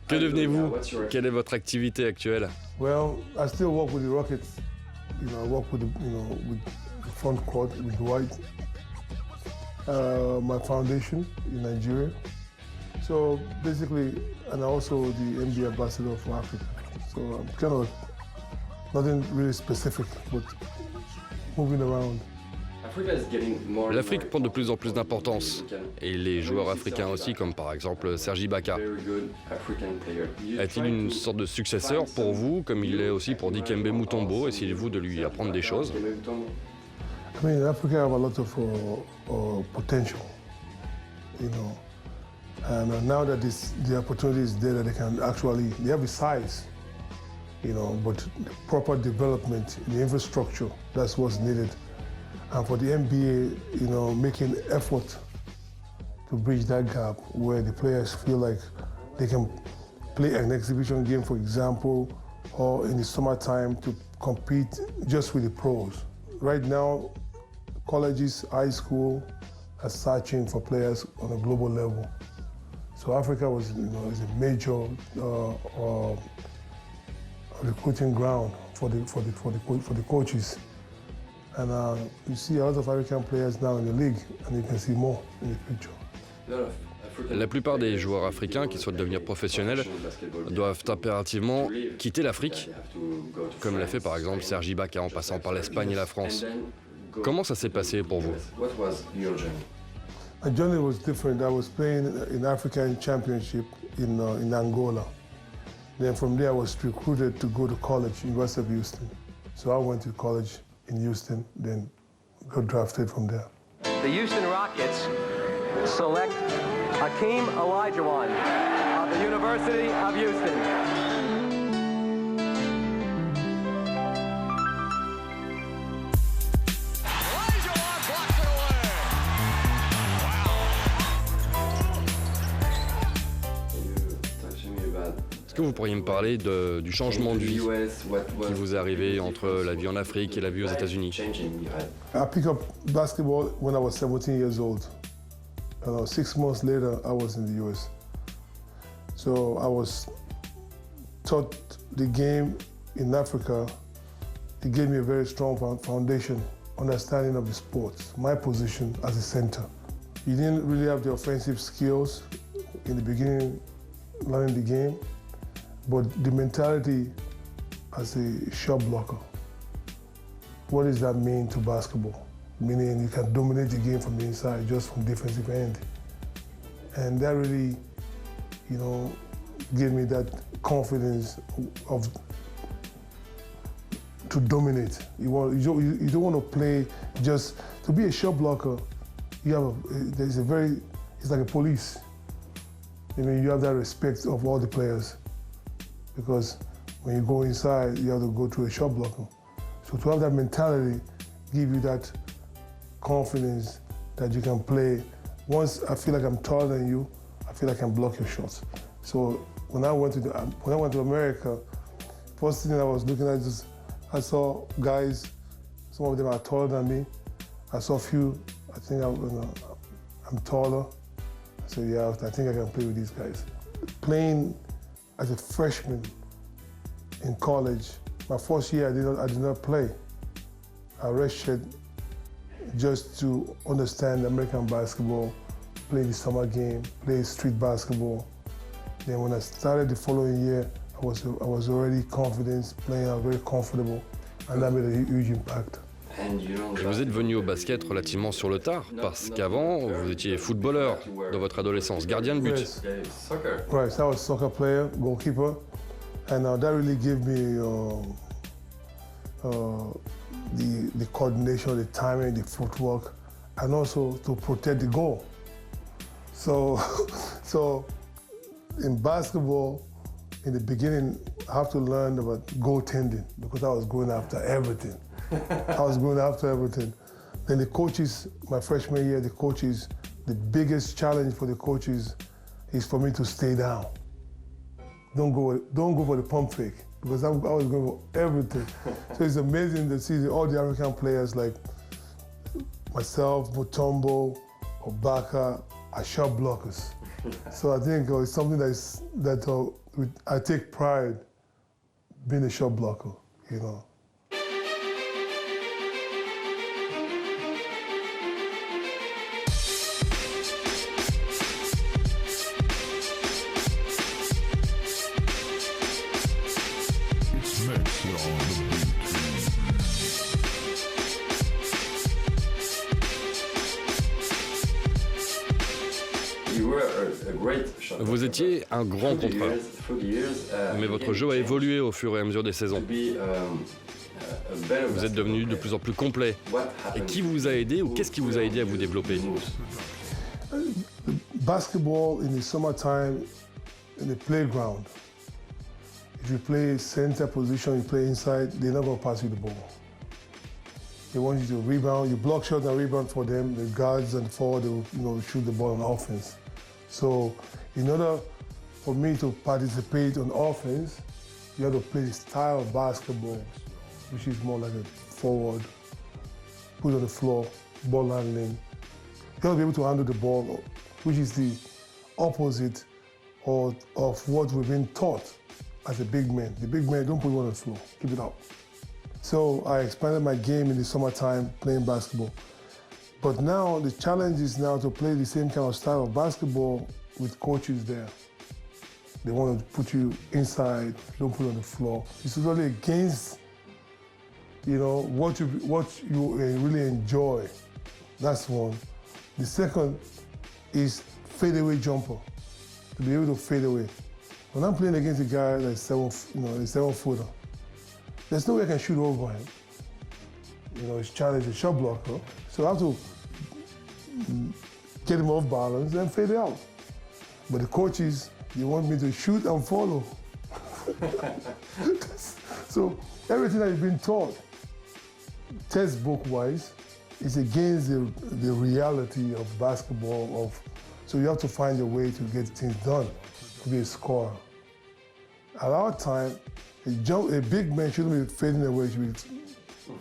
Que devenez-vous? Quelle est votre activité actuelle? Well, I still work with the Rockets. You know, I work with with the front court with Dwight. My foundation in Nigeria. So basically, and also the NBA ambassador for Africa. So I'm kind of nothing really specific, but moving around. L'Afrique prend de plus en plus d'importance, et les joueurs africains aussi, comme par exemple Sergi Baka. Est-il une sorte de successeur pour vous, comme il l'est aussi pour Dikembe Mutombo? Essayez-vous de lui apprendre des choses? I mean, Africa have a lot of potential, you know, and now that the opportunity is there that they have the size, you know, but the proper development, the infrastructure, that's what's needed. And for the NBA, you know, making effort to bridge that gap where the players feel like they can play an exhibition game, for example, or in the summertime to compete just with the pros. Right now, colleges, high school are searching for players on a global level. So Africa is a major recruiting ground for the coaches. And you see a lot of African players now in the league, and you can see more in the future. La plupart des joueurs africains qui souhaitent devenir professionnels doivent impérativement quitter l'Afrique, comme l'a fait par exemple Sergi Baka en passant par l'Espagne et la France. Comment ça s'est passé pour vous? My journey was different. I was playing in African Championship in Angola. Then from there I was recruited to go to college, University of Houston. So I went to college in Houston, then got drafted from there. The Houston Rockets select Hakeem Olajuwon of the University of Houston. Olajuwon blocks it away. Wow. Est-ce que vous pourriez me parler du changement de vie qui vous est arrivé entre la vie en Afrique et la vie aux États-Unis? I picked up basketball when I was 17 years old. 6 months later, I was in the US. So I was taught the game in Africa. It gave me a very strong foundation, understanding of the sports, my position as a center. You didn't really have the offensive skills in the beginning, learning the game, but the mentality as a shot blocker. What does that mean to basketball? Meaning you can dominate the game from the inside, just from defensive end. And that really, you know, gave me that confidence to dominate. You don't want to play just to be a shot blocker. It's like a police. I mean, you have that respect of all the players, because when you go inside, you have to go through a shot blocker. So to have that mentality, give you that confidence that you can play. Once I feel like I'm taller than you, I feel like I can block your shots. So when I went to America, first thing I was looking at is I saw guys, some of them are taller than me. I saw a few, I think I'm taller. I said, yeah, I think I can play with these guys. Playing as a freshman in college, my first year I did not play. I redshirted just to understand American basketball, play the summer game, play street basketball. Then when I started the following year, I was already confident, playing very comfortable, and that made a huge impact. Vous êtes venu au basket relativement sur le tard, parce qu'avant, vous étiez footballeur dans votre adolescence, gardien de but. Yes. Right, so I was a soccer player, goalkeeper, and that really gave me the coordination, the timing, the footwork, and also to protect the goal. So in basketball, in the beginning, I have to learn about goaltending because I was going after everything. Then the coaches, my freshman year, the biggest challenge for the coaches is for me to stay down. Don't go for the pump fake, because I was going for everything. So it's amazing to see all the African players like myself, Mutombo, Obaka, are shot blockers. So I think it's something I take pride being a shot blocker, you know. Vous étiez un grand contreur, mais votre jeu a évolué au fur et à mesure des saisons. Vous êtes devenu de plus en plus complet. Et qui vous a aidé ou qu'est-ce qui vous a aidé à vous développer? Basketball in the summertime, in the playground. If you play center position, you play inside, they're not going to pass you the ball. They want you to rebound, you block shot and rebound for them. The guards and forward, they will, shoot the ball on offense. So in order for me to participate on offense, you have to play the style of basketball, which is more like a forward, put on the floor, ball handling. You have to be able to handle the ball, which is the opposite of what we've been taught as a big man. The big man, don't put it on the floor, keep it out. So I expanded my game in the summertime playing basketball. But now the challenge is now to play the same kind of style of basketball with coaches there. They want to put you inside, don't put it on the floor. It's totally against, what you really enjoy. That's one. The second is fadeaway jumper, to be able to fade away. When I'm playing against a guy that's a 7-footer, there's no way I can shoot over him. His challenge is a shot blocker. So I have to get him off balance and fade it out. But the coaches, they want me to shoot and follow. So everything that you've been taught, textbook-wise, is against the reality of basketball. So you have to find a way to get things done, to be a scorer. At our time, a big man shouldn't be fading away, he should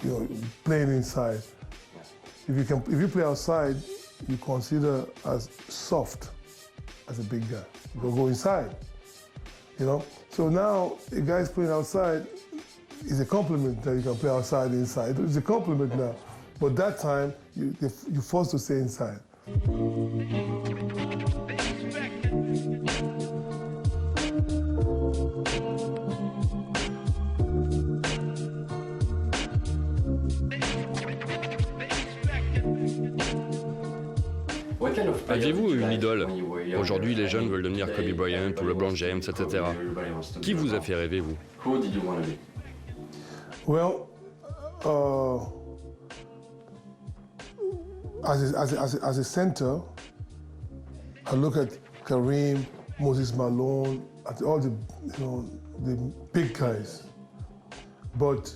be playing inside. If you play outside, you consider as soft as a big guy. You go inside, So now a guy's playing outside is a compliment that you can play outside, inside. It's a compliment now. But that time, you're forced to stay inside. Aviez-vous une idole? Aujourd'hui, les jeunes veulent devenir Kobe Bryant ou LeBron James, etc. Qui vous a fait rêver, vous? Well, as a center, I look at Kareem, Moses Malone, at all the big guys. But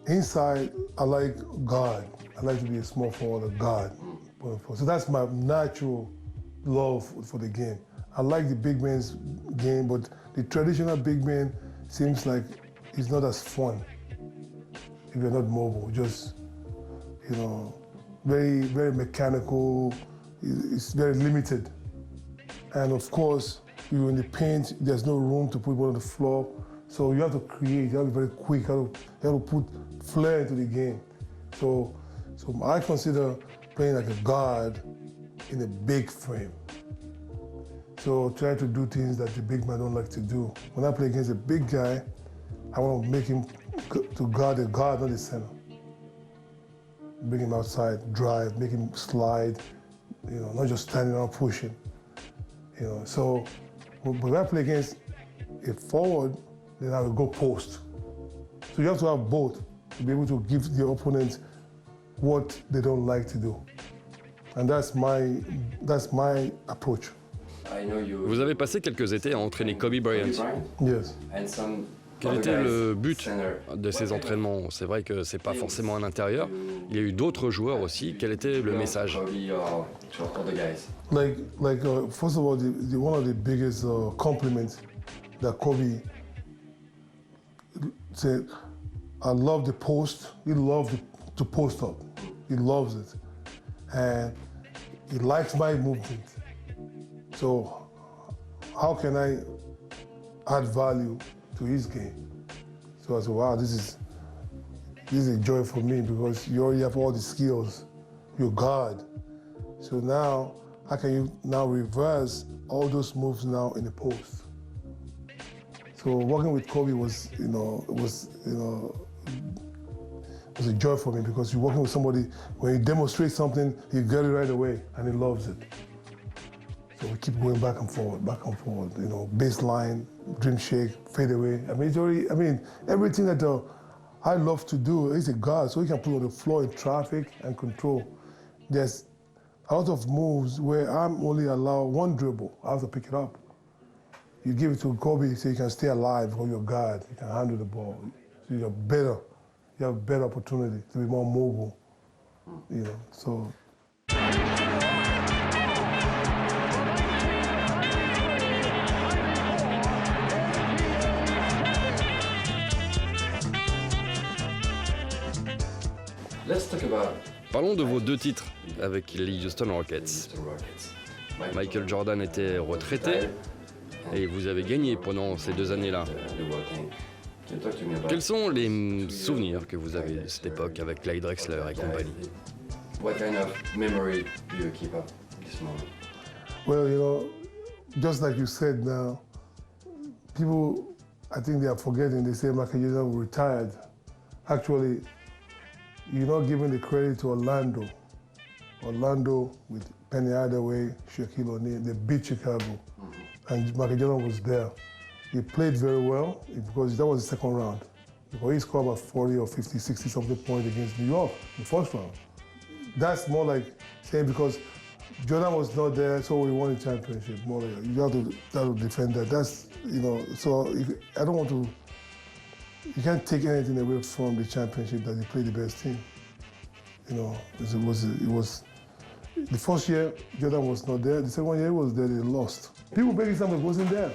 inside, I like guard. I like to be a small forward, a guard. So that's my natural love for the game. I like the big man's game, but the traditional big man seems like it's not as fun if you're not mobile. Just, very, very mechanical. It's very limited. And of course, you're in the paint, there's no room to put it on the floor. So you have to create, you have to be very quick, you have to put flair into the game. So I consider playing like a guard in a big frame. So try to do things that the big man don't like to do. When I play against a big guy, I want to make him to guard the guard, not the center. Bring him outside, drive, make him slide, not just standing around pushing. So when I play against a forward, then I will go post. So you have to have both to be able to give the opponent what they don't like to do. And that's my approach. Vous avez passé quelques étés à entraîner Kobe Bryant. Yes. Quel était le but de ces entraînements? C'est vrai que c'est pas forcément un intérieur. Il y a eu d'autres joueurs aussi. Quel était le message? First of all, one of the biggest compliments that Kobe said, I love the post. He loved to post up. He loves it. And he likes my movement. So how can I add value to his game? So I said, wow, this is a joy for me because you already have all the skills. You're God. So now, how can you now reverse all those moves now in the post? So working with Kobe was a joy for me because you're working with somebody, when you demonstrate something, you get it right away and he loves it. So we keep going back and forward, baseline, dream shake, fade away. Everything that I love to do, he's a God, so he can put on the floor in traffic and control. There's a lot of moves where I'm only allowed one dribble, I have to pick it up. You give it to Kobe so you can stay alive because you're God, you can handle the ball. So you're better, you have a better opportunity to be more mobile, so. Parlons de vos 2 titres avec les Houston Rockets. Michael Jordan était retraité et vous avez gagné pendant ces 2 années-là. Quels sont les souvenirs que vous avez de cette époque avec Clyde Drexler et compagnie? What kind of memory do you keep up this moment? Well, just like you said now, people, I think they are forgetting, they say Michael Jordan retired. Actually, you're not giving the credit to Orlando. Orlando with Penny Hardaway, Shaquille O'Neal, they beat Chicago. And Michael Jordan was there. He played very well because that was the second round. Because he scored about 40 or 50, 60 something points against New York in the first round. That's more like saying because Jordan was not there, so we won the championship. More like you have to defend that. That's, so I don't want to. You can't take anything away from the championship that you played the best team. It was the first year Jordan was not there. The second year he was there, they lost. People making something wasn't there.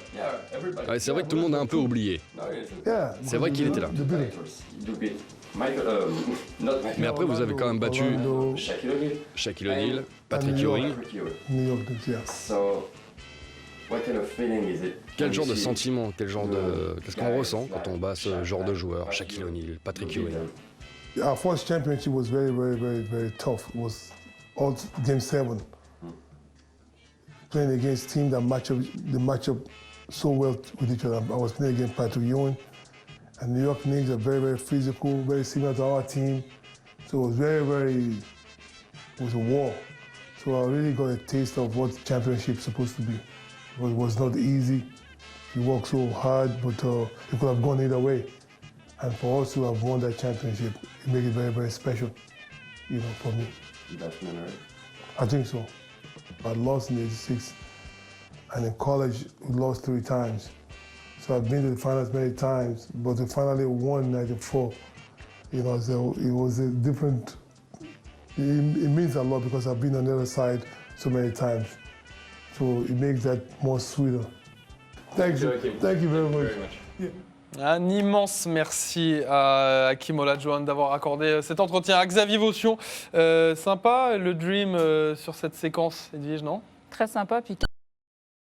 Ouais, c'est vrai que tout le monde a un peu oublié. Yeah, C'est vrai qu'il était là. Mais après, vous avez quand même battu Shaquille O'Neal, Patrick Ewing. New York, yeah. Quel genre de sentiment, qu'est-ce qu'on ressent quand on bat ce genre de joueur, Shaquille O'Neal, Patrick Ewing? Our first championship was very, very, very, very tough. It was all game 7. Playing against teams that match up so well with each other. I was playing against Patrick Ewing, and New York Knicks are very, very physical, very similar to our team. So it was it was a war. So I really got a taste of what championship is supposed to be. It was not easy. You work so hard, but it could have gone either way. And for us to have won that championship, it made it very, very special, for me. Best memory? I think so. I lost in '86, and in college, we lost 3 times. So I've been to the finals many times, but to finally won in '94, so it was a different, it means a lot because I've been on the other side so many times. So it makes that more sweeter. Thank you very much. Yeah. Un immense merci à Hakeem Olajuwon d'avoir accordé cet entretien à Xavier Vauttion. Sympa le Dream sur cette séquence, Edwige, non? Très sympa. Puis